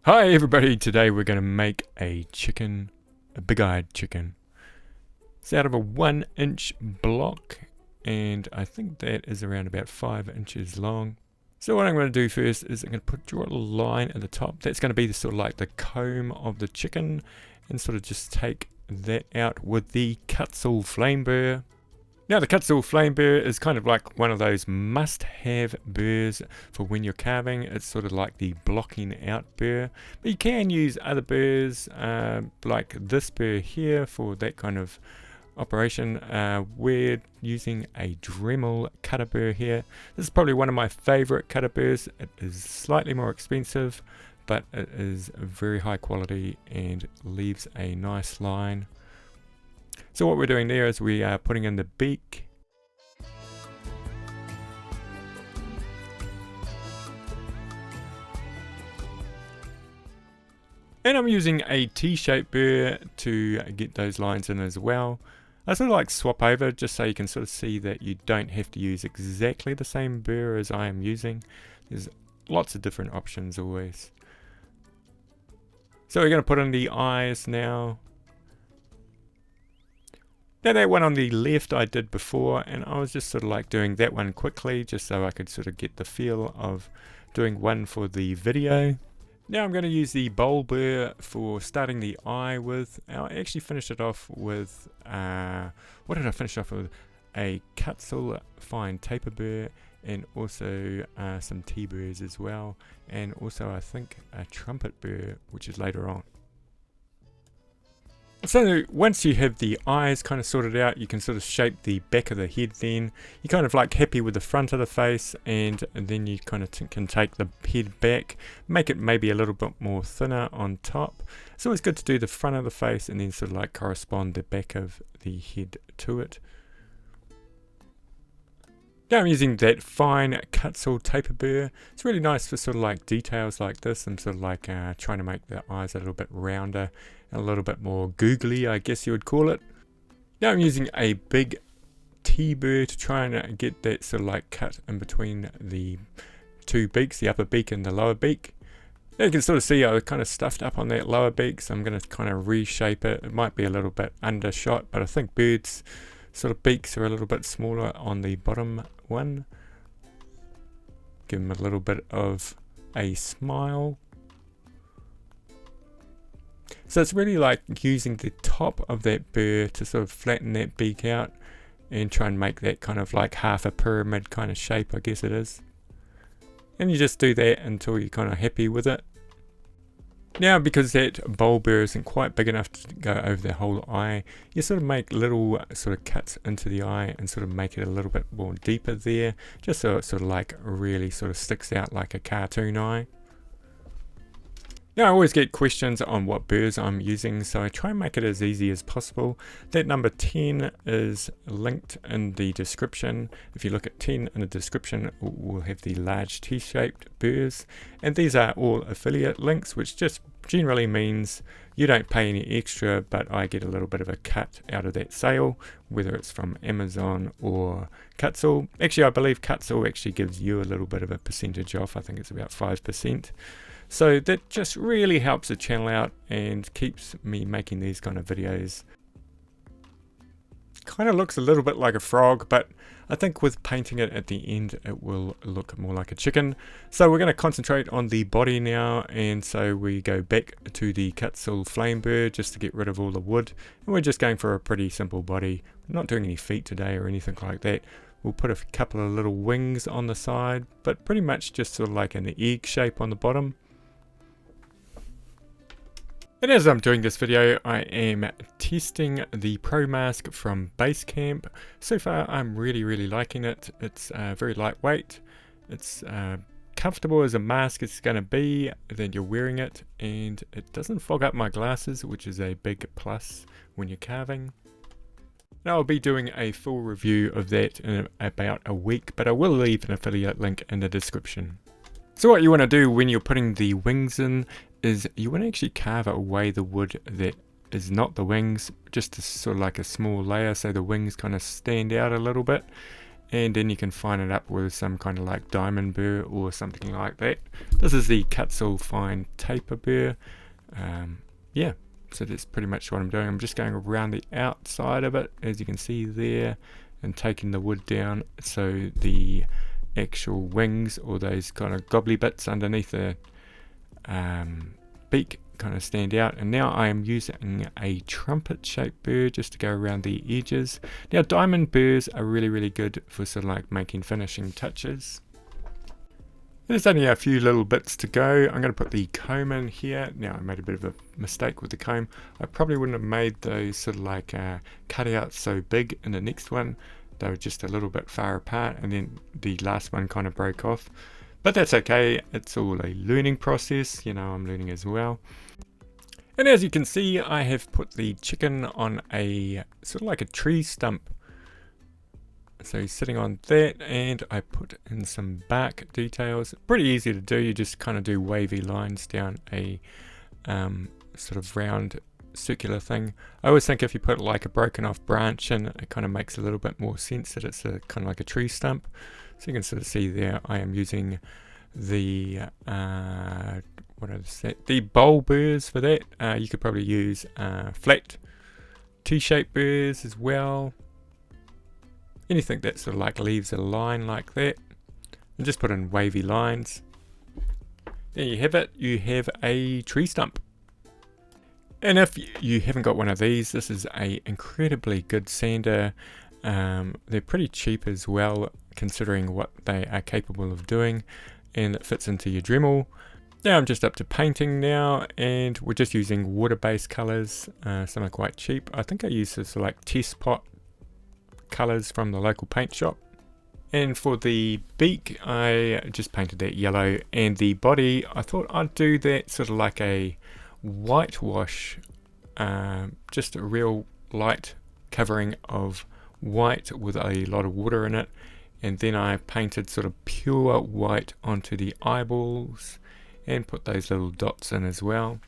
Hi everybody, today we're going to make a chicken, a big-eyed chicken. It's out of a 1-inch block and I think that is around about 5 inches long. So what I'm going to do first is I'm going to draw a line at the top. That's going to be the sort of like the comb of the chicken, and sort of just take that out with the Kutzall flame burr. Now the Kutzall flame burr is kind of like one of those must-have burrs for when you're carving. It's sort of like the blocking out burr, but you can use other burrs like this burr here for that kind of operation. We're using a Dremel cutter burr here. This is probably one of my favorite cutter burrs. It is slightly more expensive, but it is very high quality and leaves a nice line. So what we're doing there is we are putting in the beak. And I'm using a T-shaped burr to get those lines in as well. I sort of like swap over just so you can sort of see that you don't have to use exactly the same burr as I am using. There's lots of different options always. So we're going to put in the eyes now. Now that one on the left I did before, and I was just sort of like doing that one quickly just so I could sort of get the feel of doing one for the video. Now I'm going to use the bowl burr for starting the eye with. I actually finished it off with, what did I finish off with? A Kutzall fine taper burr, and also some T-burrs as well, and also I think a trumpet burr, which is later on. So once you have the eyes kind of sorted out, you can sort of shape the back of the head then. You're kind of like happy with the front of the face, and then you kind of can take the head back, make it maybe a little bit more thinner on top. It's always good to do the front of the face and then sort of like correspond the back of the head to it. Now I'm using that fine Kutzall taper burr. It's really nice for sort of like details like this, and sort of like trying to make the eyes a little bit rounder and a little bit more googly, I guess you would call it. Now I'm using a big T-burr to try and get that sort of like cut in between the two beaks, the upper beak and the lower beak. Now you can sort of see I kind of stuffed up on that lower beak, so I'm going to kind of reshape it. It might be a little bit undershot, but I think birds' sort of beaks are a little bit smaller on the bottom one. Give them a little bit of a smile. So it's really like using the top of that burr to sort of flatten that beak out and try and make that kind of like half a pyramid kind of shape, I guess it is. And you just do that until you're kind of happy with it. Now, because that bowl burr isn't quite big enough to go over the whole eye, you sort of make little sort of cuts into the eye and sort of make it a little bit more deeper there, just so it sort of like really sort of sticks out like a cartoon eye. Now I always get questions on what burrs I'm using, so I try and make it as easy as possible. That number 10 is linked in the description. If you look at 10 in the description, we'll have the large T-shaped burrs, and these are all affiliate links, which just generally means you don't pay any extra, but I get a little bit of a cut out of that sale, whether it's from Amazon or Kutzall. Actually, I believe Kutzall actually gives you a little bit of a percentage off. I think it's about 5%. So that just really helps the channel out and keeps me making these kind of videos. Kind of looks a little bit like a frog, but I think with painting it at the end it will look more like a chicken. So we're going to concentrate on the body now, and so we go back to the Kutzall flame burr just to get rid of all the wood, and we're just going for a pretty simple body. We're not doing any feet today or anything like that. We'll put a couple of little wings on the side, but pretty much just sort of like an egg shape on the bottom. And as I'm doing this video, I am testing the Pro Mask from Basecamp. So far I'm really liking it. It's very lightweight. It's comfortable as a mask it's going to be that you're wearing it, and it doesn't fog up my glasses, which is a big plus when you're carving. Now I'll be doing a full review of that in about a week, but I will leave an affiliate link in the description. So what you want to do when you're putting the wings in is you want to actually carve away the wood that is not the wings, just to sort of like a small layer so the wings kind of stand out a little bit. and then you can fine it up with some kind of like diamond burr or something like that. This is the Kutzall fine taper burr. Yeah, so that's pretty much what I'm doing. I'm just going around the outside of it, as you can see there, and taking the wood down so the actual wings or those kind of gobbly bits underneath the beak kind of stand out. And now I am using a trumpet shaped burr just to go around the edges. Now diamond burrs are really good for sort of like making finishing touches. There's only a few little bits to go. I'm going to put the comb in here. Now I made a bit of a mistake with the comb. I probably wouldn't have made those sort of like cutouts so big in the next one. They were just a little bit far apart, and then the last one kind of broke off. But that's okay, it's all a learning process, you know, I'm learning as well. And as you can see, I have put the chicken on a sort of like a tree stump. So he's sitting on that, and I put in some bark details. Pretty easy to do, you just kind of do wavy lines down a sort of round circular thing. I always think if you put like a broken off branch in, it kind of makes a little bit more sense that it's a kind of like a tree stump. So you can sort of see there I am using the what is that? The bowl burrs for that. You could probably use flat T-shaped burrs as well. Anything that sort of like leaves a line like that, and just put in wavy lines. There you have it. You have a tree stump. And if you haven't got one of these, this is a incredibly good sander. They're pretty cheap as well, considering what they are capable of doing, and it fits into your Dremel. Now I'm just up to painting now, and we're just using water-based colours. Some are quite cheap. I think I use this like test pot colours from the local paint shop. And for the beak, I just painted that yellow, and the body, I thought I'd do that sort of like a whitewash, just a real light covering of white with a lot of water in it, and then I painted sort of pure white onto the eyeballs and put those little dots in as well.